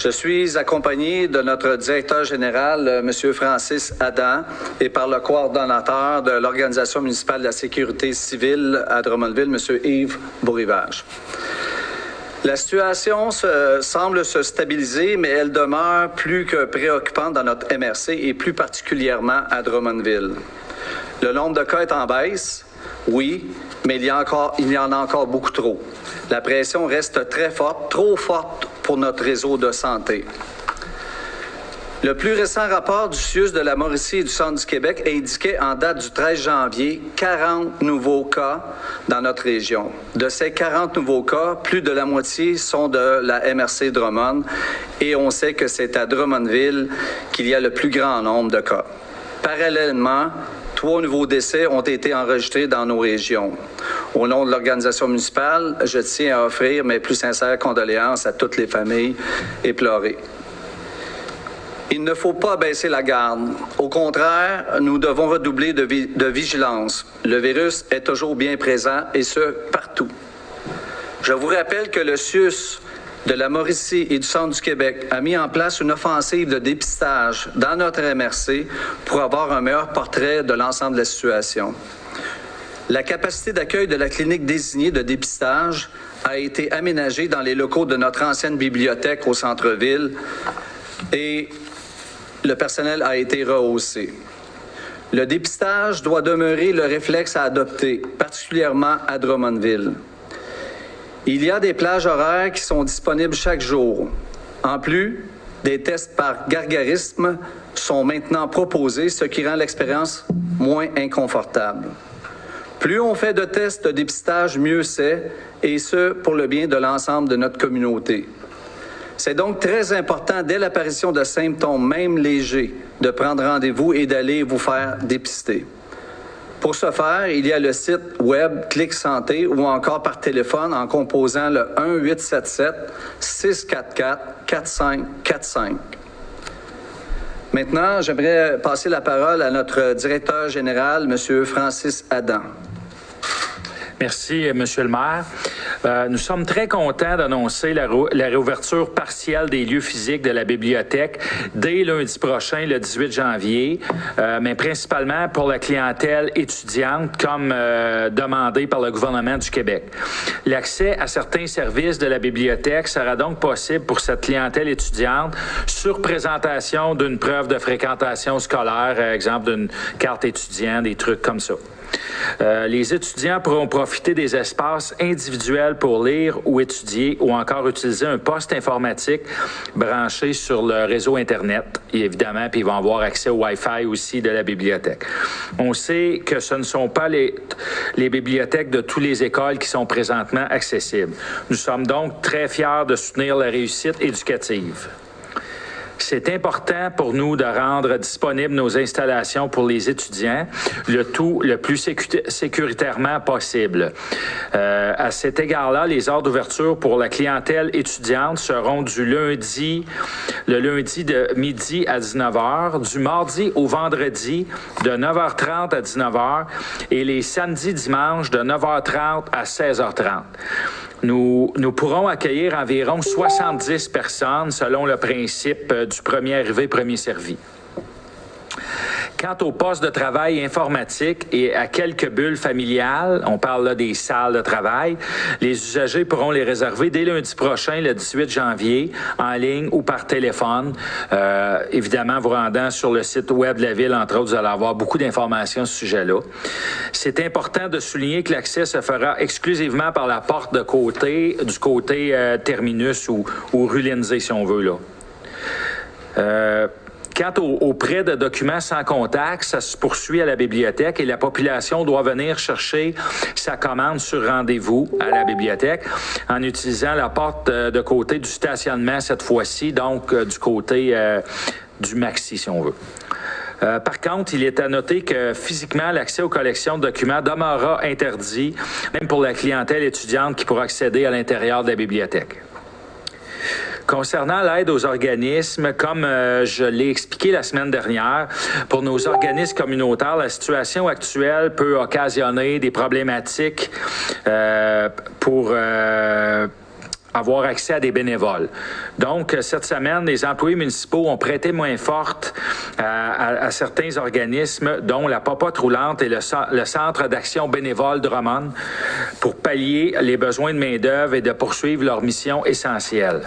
Je suis accompagné de notre directeur général, M. Francis Adam, et par le coordonnateur de l'Organisation municipale de la sécurité civile à Drummondville, M. Yves Bourrivage. La situation semble se stabiliser, mais elle demeure plus que préoccupante dans notre MRC et plus particulièrement à Drummondville. Le nombre de cas est en baisse, oui, mais il y en a encore beaucoup trop. La pression reste très forte, trop forte pour notre réseau de santé. Le plus récent rapport du CIUS de la Mauricie et du Centre du Québec indiquait en date du 13 janvier 40 nouveaux cas dans notre région. De ces 40 nouveaux cas, plus de la moitié sont de la MRC Drummond et on sait que c'est à Drummondville qu'il y a le plus grand nombre de cas. Parallèlement, 3 nouveaux décès ont été enregistrés dans nos régions. Au nom de l'organisation municipale, je tiens à offrir mes plus sincères condoléances à toutes les familles éplorées. Il ne faut pas baisser la garde. Au contraire, nous devons redoubler de vigilance. Le virus est toujours bien présent et ce, partout. Je vous rappelle que le CIUS de la Mauricie et du Centre du Québec a mis en place une offensive de dépistage dans notre MRC pour avoir un meilleur portrait de l'ensemble de la situation. La capacité d'accueil de la clinique désignée de dépistage a été aménagée dans les locaux de notre ancienne bibliothèque au centre-ville et le personnel a été rehaussé. Le dépistage doit demeurer le réflexe à adopter, particulièrement à Drummondville. Il y a des plages horaires qui sont disponibles chaque jour. En plus, des tests par gargarisme sont maintenant proposés, ce qui rend l'expérience moins inconfortable. Plus on fait de tests de dépistage, mieux c'est, et ce, pour le bien de l'ensemble de notre communauté. C'est donc très important, dès l'apparition de symptômes, même légers, de prendre rendez-vous et d'aller vous faire dépister. Pour ce faire, il y a le site web Clic Santé ou encore par téléphone en composant le 1-877-644-4545. Maintenant, j'aimerais passer la parole à notre directeur général, M. Francis Adam. Merci, Monsieur le maire. Nous sommes très contents d'annoncer la réouverture partielle des lieux physiques de la bibliothèque dès lundi prochain, le 18 janvier, mais principalement pour la clientèle étudiante, comme demandé par le gouvernement du Québec. L'accès à certains services de la bibliothèque sera donc possible pour cette clientèle étudiante sur présentation d'une preuve de fréquentation scolaire, exemple d'une carte étudiante, des trucs comme ça. Les étudiants pourront profiter des espaces individuels pour lire ou étudier ou encore utiliser un poste informatique branché sur le réseau Internet, et évidemment, puis ils vont avoir accès au Wi-Fi aussi de la bibliothèque. On sait que ce ne sont pas les bibliothèques de toutes les écoles qui sont présentement accessibles. Nous sommes donc très fiers de soutenir la réussite éducative. C'est important pour nous de rendre disponibles nos installations pour les étudiants, le tout le plus sécuritairement possible. À cet égard-là, les heures d'ouverture pour la clientèle étudiante seront le lundi de midi à 19h, du mardi au vendredi de 9h30 à 19h et les samedis, dimanches de 9h30 à 16h30. Nous pourrons accueillir environ 70 personnes selon le principe du premier arrivé, premier servi. Quant au poste de travail informatique et à quelques bulles familiales, on parle là des salles de travail, les usagers pourront les réserver dès lundi prochain, le 18 janvier, en ligne ou par téléphone. Évidemment, vous rendant sur le site web de la Ville, entre autres, vous allez avoir beaucoup d'informations à ce sujet-là. C'est important de souligner que l'accès se fera exclusivement par la porte de côté, du côté terminus ou rue Lindsay, si on veut, là. Quant au prêt de documents sans contact, ça se poursuit à la bibliothèque et la population doit venir chercher sa commande sur rendez-vous à la bibliothèque en utilisant la porte de côté du stationnement cette fois-ci, donc du côté du Maxi, si on veut. Par contre, il est à noter que physiquement, l'accès aux collections de documents demeurera interdit, même pour la clientèle étudiante qui pourra accéder à l'intérieur de la bibliothèque. Concernant l'aide aux organismes, comme je l'ai expliqué la semaine dernière, pour nos organismes communautaires, la situation actuelle peut occasionner des problématiques pour avoir accès à des bénévoles. Donc, cette semaine, les employés municipaux ont prêté main forte à certains organismes, dont la Popote roulante et le Centre d'action bénévole Drummond, pour pallier les besoins de main-d'œuvre et de poursuivre leur mission essentielle.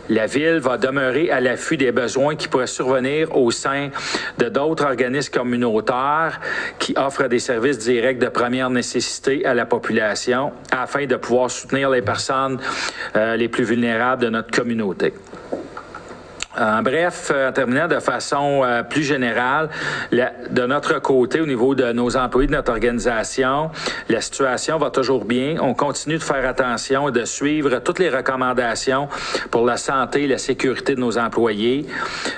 La Ville va demeurer à l'affût des besoins qui pourraient survenir au sein de d'autres organismes communautaires qui offrent des services directs de première nécessité à la population afin de pouvoir soutenir les personnes les plus vulnérables de notre communauté. En bref, en terminant de façon plus générale, de notre côté, au niveau de nos employés de notre organisation, la situation va toujours bien. On continue de faire attention et de suivre toutes les recommandations pour la santé et la sécurité de nos employés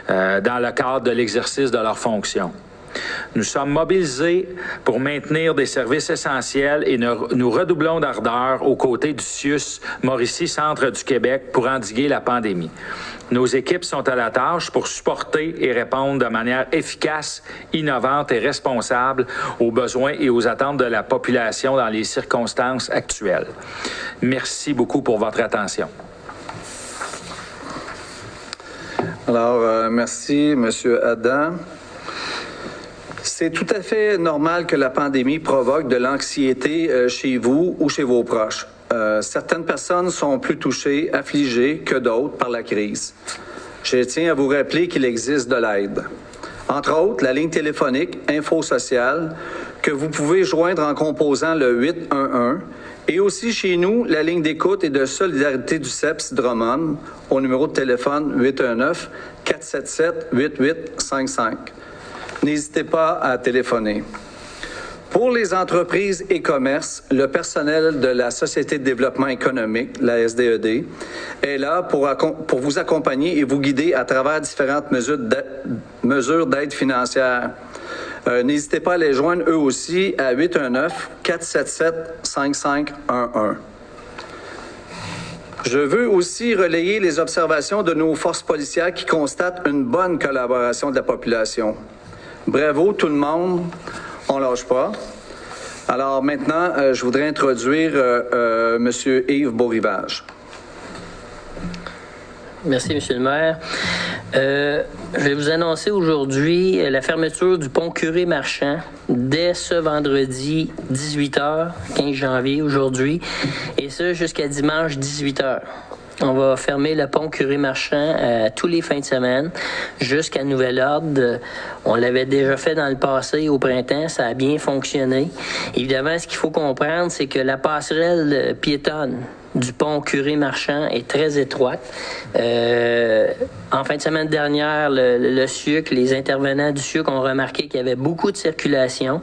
dans le cadre de l'exercice de leurs fonctions. Nous sommes mobilisés pour maintenir des services essentiels et nous redoublons d'ardeur aux côtés du CIUS Mauricie Centre du Québec pour endiguer la pandémie. Nos équipes sont à la tâche pour supporter et répondre de manière efficace, innovante et responsable aux besoins et aux attentes de la population dans les circonstances actuelles. Merci beaucoup pour votre attention. Alors, merci, M. Adam. C'est tout à fait normal que la pandémie provoque de l'anxiété chez vous ou chez vos proches. Certaines personnes sont plus touchées, affligées que d'autres par la crise. Je tiens à vous rappeler qu'il existe de l'aide. Entre autres, la ligne téléphonique Info Sociale que vous pouvez joindre en composant le 811 et aussi chez nous, la ligne d'écoute et de solidarité du CEPS Drummond au numéro de téléphone 819-477-8855. N'hésitez pas à téléphoner. Pour les entreprises et commerces, le personnel de la Société de développement économique, la SDED, est là pour vous accompagner et vous guider à travers différentes mesures d'aide financière. N'hésitez pas à les joindre eux aussi à 819-477-5511. Je veux aussi relayer les observations de nos forces policières qui constatent une bonne collaboration de la population. Bravo tout le monde, on lâche pas. Alors maintenant, je voudrais introduire M. Yves Beaurivage. Merci, M. le maire. Je vais vous annoncer aujourd'hui la fermeture du pont Curé-Marchand dès ce vendredi 18h, 15 janvier aujourd'hui, et ce jusqu'à dimanche 18h. On va fermer le pont Curé-Marchand tous les fins de semaine jusqu'à nouvel ordre. On l'avait déjà fait dans le passé au printemps, ça a bien fonctionné. Évidemment, ce qu'il faut comprendre, c'est que la passerelle piétonne du pont Curé-Marchand est très étroite. En fin de semaine dernière, le SIUC, les intervenants du SIUC ont remarqué qu'il y avait beaucoup de circulation.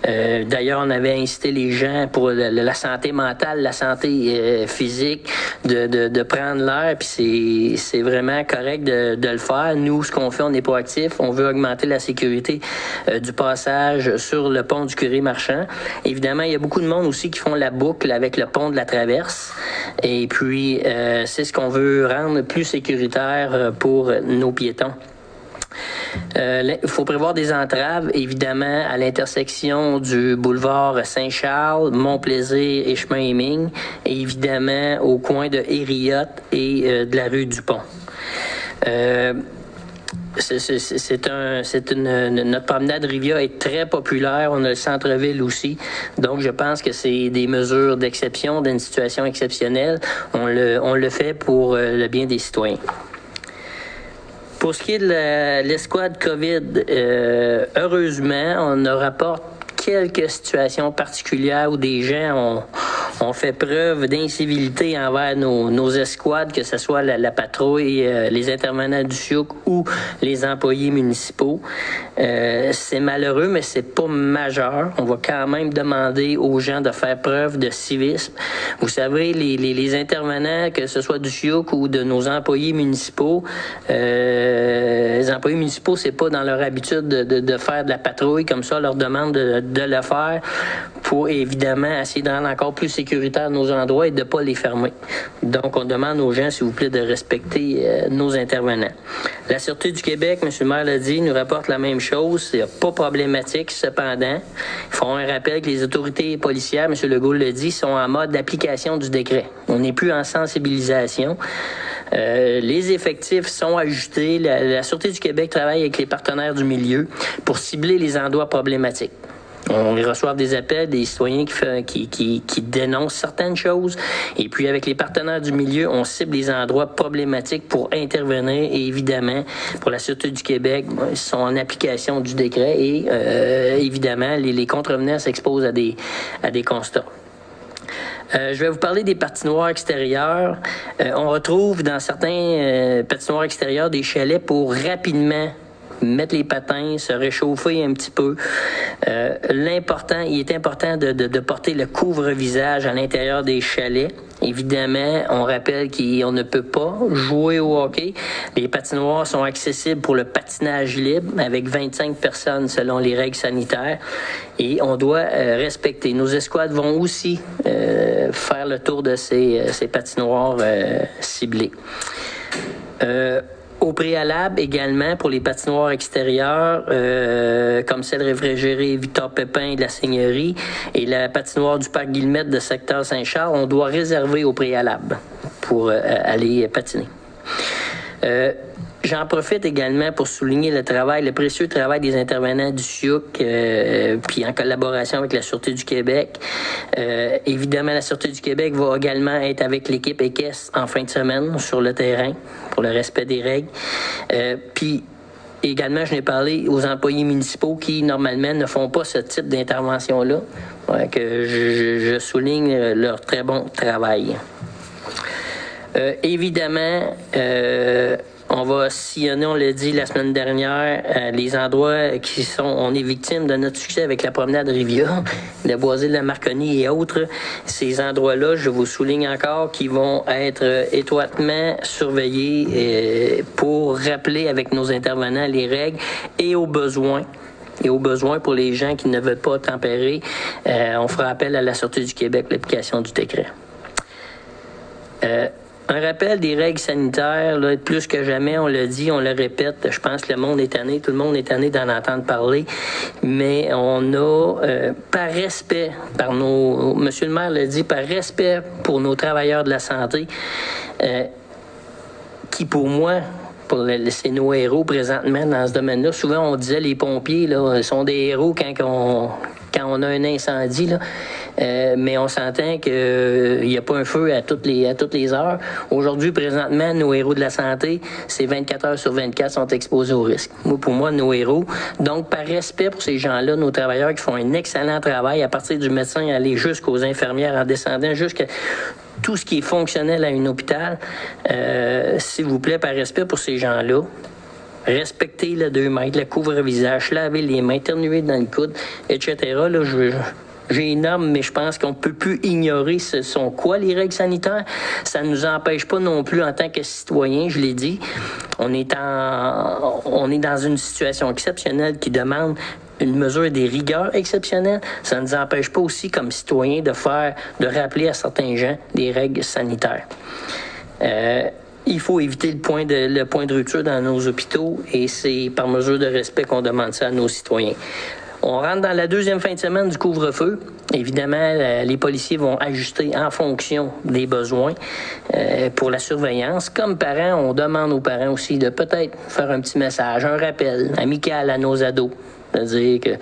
D'ailleurs, on avait incité les gens pour la santé mentale, la santé physique, de prendre l'air, puis c'est vraiment correct de le faire. Nous, ce qu'on fait, on n'est pas actif. On veut augmenter la sécurité du passage sur le pont du Curé-Marchand. Évidemment, il y a beaucoup de monde aussi qui font la boucle avec le pont de la Traverse. Et puis, c'est ce qu'on veut rendre plus sécuritaire pour nos piétons. Il faut prévoir des entraves, évidemment, à l'intersection du boulevard Saint-Charles, Mont-Plaisir et Chemin Heming, et évidemment au coin de Hériote et de la rue du Pont. Notre promenade Rivia est très populaire. On a le centre-ville aussi. Donc, je pense que c'est des mesures d'exception, d'une situation exceptionnelle. On le fait pour le bien des citoyens. Pour ce qui est de l'escouade COVID, heureusement, on rapporte quelques situations particulières où des gens ont fait preuve d'incivilité envers nos escouades, que ce soit la patrouille, les intervenants du SIUC ou les employés municipaux. C'est malheureux, mais c'est pas majeur. On va quand même demander aux gens de faire preuve de civisme. Vous savez, les intervenants, que ce soit du SIUC ou de nos employés municipaux, les employés municipaux, c'est pas dans leur habitude de faire de la patrouille comme ça, leur demande de le faire pour évidemment essayer de rendre encore plus sécuritaires nos endroits et de ne pas les fermer. Donc, on demande aux gens, s'il vous plaît, de respecter nos intervenants. La Sûreté du Québec, M. le maire l'a dit, nous rapporte la même chose. C'est pas problématique, cependant. Ils font un rappel que les autorités policières, M. Legault l'a dit, sont en mode d'application du décret. On n'est plus en sensibilisation. Les effectifs sont ajustés. La Sûreté du Québec travaille avec les partenaires du milieu pour cibler les endroits problématiques. On reçoit des appels des citoyens qui dénoncent certaines choses. Et puis, avec les partenaires du milieu, on cible les endroits problématiques pour intervenir. Et évidemment, pour la Sûreté du Québec, ils sont en application du décret. Et évidemment, les contrevenants s'exposent à des constats. Je vais vous parler des patinoires extérieures. On retrouve dans certains patinoires extérieures des chalets pour rapidement mettre les patins, se réchauffer un petit peu. Il est important de porter le couvre-visage à l'intérieur des chalets. Évidemment, on rappelle qu'on ne peut pas jouer au hockey. Les patinoires sont accessibles pour le patinage libre avec 25 personnes selon les règles sanitaires et on doit respecter. Nos escouades vont aussi faire le tour de ces patinoires ciblés. Au préalable, également, pour les patinoires extérieures, comme celle réfrigérée Victor Pépin de la Seigneurie et la patinoire du Parc Guillemette de secteur Saint-Charles, on doit réserver au préalable pour aller patiner. J'en profite également pour souligner le précieux travail des intervenants du SIUC, puis en collaboration avec la Sûreté du Québec. Évidemment, la Sûreté du Québec va également être avec l'équipe équestre en fin de semaine sur le terrain pour le respect des règles. Puis également, je n'ai parlé aux employés municipaux qui, normalement, ne font pas ce type d'intervention-là, que je souligne leur très bon travail. Évidemment, on va sillonner, on l'a dit la semaine dernière, les endroits on est victime de notre succès avec la promenade Rivia, le boisé de la Marconi et autres. Ces endroits-là, je vous souligne encore, qui vont être étroitement surveillés pour rappeler avec nos intervenants les règles et aux besoins. Et aux besoins pour les gens qui ne veulent pas tempérer, on fera appel à la Sûreté du Québec, l'application du décret. Un rappel des règles sanitaires, là, plus que jamais, on le dit, on le répète, je pense que le monde est tanné, tout le monde est tanné d'en entendre parler, mais on a, par respect, monsieur le maire l'a dit, par respect pour nos travailleurs de la santé, qui pour moi, c'est nos héros présentement dans ce domaine-là. Souvent, on disait les pompiers là, sont des héros quand on a un incendie, là. Mais on s'entend qu'il n'y a pas un feu à toutes les heures. Aujourd'hui, présentement, nos héros de la santé, c'est 24 heures sur 24 sont exposés au risque. Pour moi, nos héros. Donc, par respect pour ces gens-là, nos travailleurs qui font un excellent travail, à partir du médecin, aller jusqu'aux infirmières, en descendant jusqu'à tout ce qui est fonctionnel à un hôpital, s'il vous plaît, par respect pour ces gens-là, respectez le 2 mètres, le couvre-visage, laver les mains, éternuer dans le coude, etc. Là, j'ai une norme, mais je pense qu'on ne peut plus ignorer ce sont quoi les règles sanitaires. Ça ne nous empêche pas non plus en tant que citoyens, je l'ai dit. On est dans une situation exceptionnelle qui demande une mesure des rigueurs exceptionnelles. Ça ne nous empêche pas aussi, comme citoyens, de rappeler à certains gens des règles sanitaires. Il faut éviter le point de rupture dans nos hôpitaux et c'est par mesure de respect qu'on demande ça à nos citoyens. On rentre dans la deuxième fin de semaine du couvre-feu. Évidemment, les policiers vont ajuster en fonction des besoins pour la surveillance. Comme parents, on demande aux parents aussi de peut-être faire un petit message, un rappel amical à nos ados. C'est-à-dire qu'il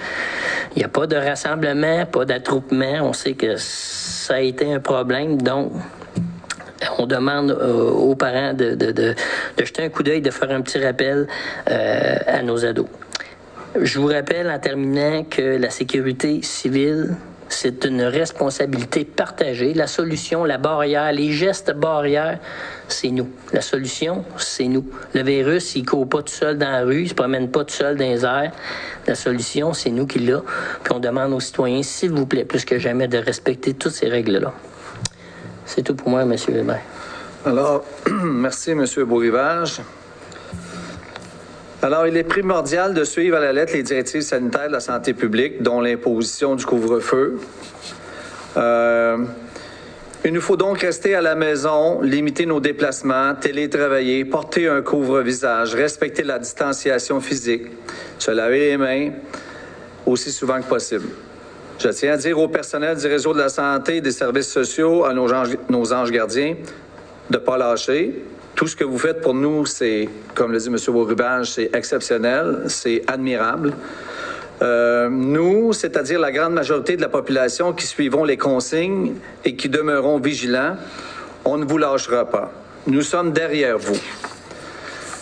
n'y a pas de rassemblement, pas d'attroupement. On sait que ça a été un problème, donc on demande aux parents de jeter un coup d'œil, de faire un petit rappel à nos ados. Je vous rappelle en terminant que la sécurité civile, c'est une responsabilité partagée. La solution, la barrière, les gestes barrières, c'est nous. La solution, c'est nous. Le virus, il ne court pas tout seul dans la rue, il ne se promène pas tout seul dans les airs. La solution, c'est nous qui l'a. Puis on demande aux citoyens, s'il vous plaît, plus que jamais, de respecter toutes ces règles-là. C'est tout pour moi, M. le maire. Alors, merci, M. Beaurivage. Alors, il est primordial de suivre à la lettre les directives sanitaires de la santé publique, dont l'imposition du couvre-feu. Il nous faut donc rester à la maison, limiter nos déplacements, télétravailler, porter un couvre-visage, respecter la distanciation physique, se laver les mains aussi souvent que possible. Je tiens à dire au personnel du réseau de la santé et des services sociaux, à nos anges gardiens, de ne pas lâcher. Tout ce que vous faites pour nous, c'est, comme le dit M. Beaurivage, c'est exceptionnel, c'est admirable. Nous, c'est-à-dire la grande majorité de la population qui suivront les consignes et qui demeureront vigilants, on ne vous lâchera pas. Nous sommes derrière vous.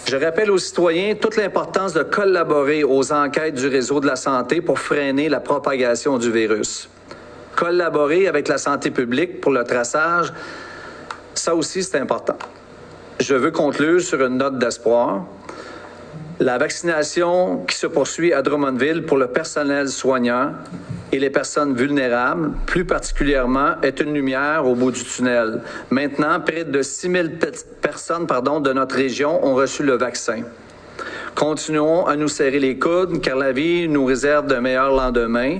Je rappelle aux citoyens toute l'importance de collaborer aux enquêtes du réseau de la santé pour freiner la propagation du virus. Collaborer avec la santé publique pour le traçage, ça aussi c'est important. Je veux conclure sur une note d'espoir. La vaccination qui se poursuit à Drummondville pour le personnel soignant et les personnes vulnérables, plus particulièrement, est une lumière au bout du tunnel. Maintenant, près de 6 000 personnes de notre région ont reçu le vaccin. Continuons à nous serrer les coudes, car la vie nous réserve de meilleurs lendemains.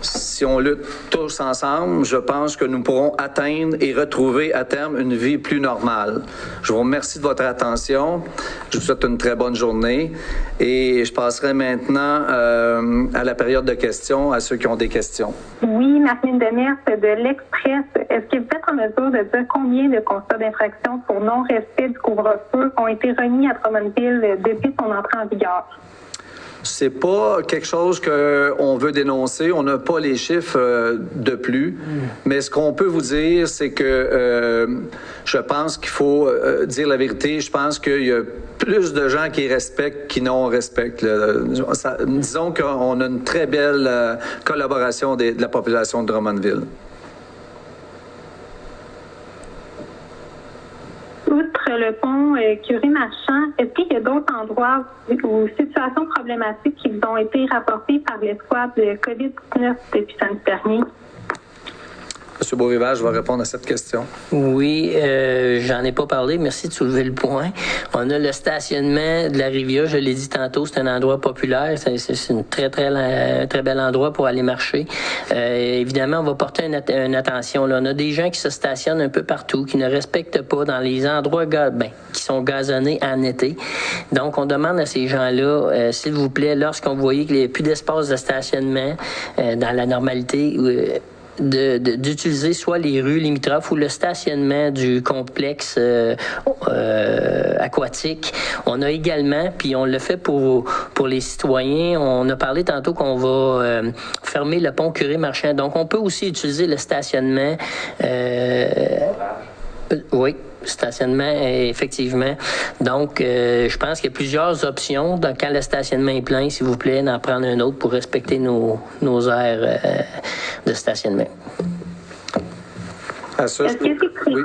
Si on lutte tous ensemble, je pense que nous pourrons atteindre et retrouver à terme une vie plus normale. Je vous remercie de votre attention. Je vous souhaite une très bonne journée et je passerai maintenant à la période de questions à ceux qui ont des questions. Oui, Martine Demers de l'Express. Est-ce que vous êtes en mesure de dire combien de constats d'infraction pour non-respect du couvre-feu ont été remis à Drummondville depuis son entrée en vigueur? C'est pas quelque chose qu'on veut dénoncer. On n'a pas les chiffres de plus. Mais ce qu'on peut vous dire, c'est que je pense qu'il faut dire la vérité. Je pense qu'il y a plus de gens qui respectent qui non respectent. Disons qu'on a une très belle collaboration de la population de Drummondville. Outre le pont Curie-Marchand, est-ce qu'il y a d'autres endroits ou situations problématiques qui vous ont été rapportées par l'escouade de COVID-19 depuis samedi dernier? M. Beaurivage va répondre à cette question. Oui, j'en ai pas parlé. Merci de soulever le point. On a le stationnement de la Rivia. Je l'ai dit tantôt, c'est un endroit populaire. C'est un très bel endroit pour aller marcher. Évidemment, on va porter une attention. Là. On a des gens qui se stationnent un peu partout, qui ne respectent pas dans les endroits qui sont gazonnés en été. Donc, on demande à ces gens-là, s'il vous plaît, lorsqu'on voyait qu'il n'y a plus d'espace de stationnement dans la normalité, d'utiliser soit les rues limitrophes ou le stationnement du complexe aquatique. On a également, puis on le fait pour les citoyens, on a parlé tantôt qu'on va fermer le pont Curie-Marchand. Donc, on peut aussi utiliser le stationnement. Oui. Stationnement, effectivement. Donc, je pense qu'il y a plusieurs options. Donc, quand le stationnement est plein, s'il vous plaît, d'en prendre un autre pour respecter nos aires de stationnement. À ça, oui.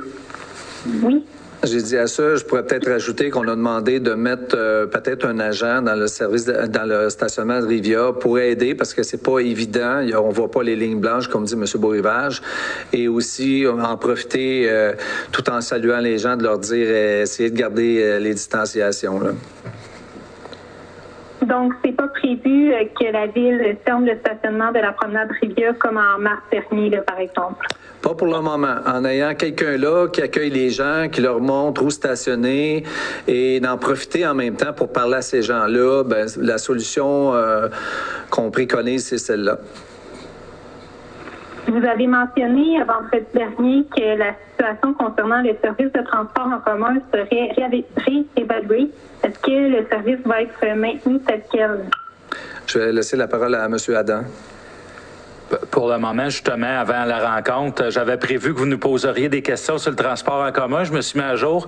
Oui. J'ai dit à ça, je pourrais peut-être ajouter qu'on a demandé de mettre peut-être un agent dans le service, dans le stationnement de Rivia pour aider parce que c'est pas évident. On voit pas les lignes blanches, comme dit M. Beaurivage. Et aussi, en profiter tout en saluant les gens, de leur dire essayez de garder les distanciations. Là. Donc, c'est pas prévu que la ville ferme le stationnement de la promenade Rivia comme en mars dernier, là, par exemple? Pas pour le moment. En ayant quelqu'un là qui accueille les gens, qui leur montre où stationner et d'en profiter en même temps pour parler à ces gens-là, ben, la solution qu'on préconise, c'est celle-là. Vous avez mentionné vendredi dernier que la situation concernant le service de transport en commun serait réévaluée. Est-ce que le service va être maintenu tel quel? Je vais laisser la parole à M. Adam. Pour le moment, justement, avant la rencontre, j'avais prévu que vous nous poseriez des questions sur le transport en commun. Je me suis mis à jour.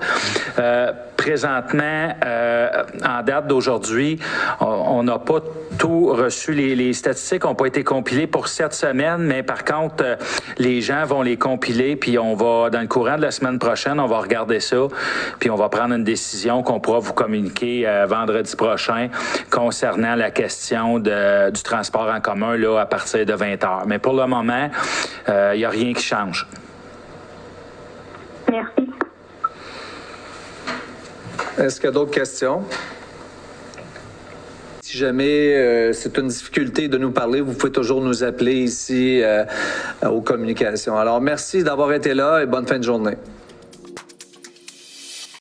Présentement, en date d'aujourd'hui, on n'a pas tout reçu. Les statistiques n'ont pas été compilées pour cette semaine, mais par contre, les gens vont les compiler, puis on va, dans le courant de la semaine prochaine, on va regarder ça, puis on va prendre une décision qu'on pourra vous communiquer vendredi prochain concernant la question du transport en commun là, à partir de 20h. Mais pour le moment, il n'y a rien qui change. Merci. Est-ce qu'il y a d'autres questions? Si jamais c'est une difficulté de nous parler, vous pouvez toujours nous appeler ici aux communications. Alors, merci d'avoir été là et bonne fin de journée.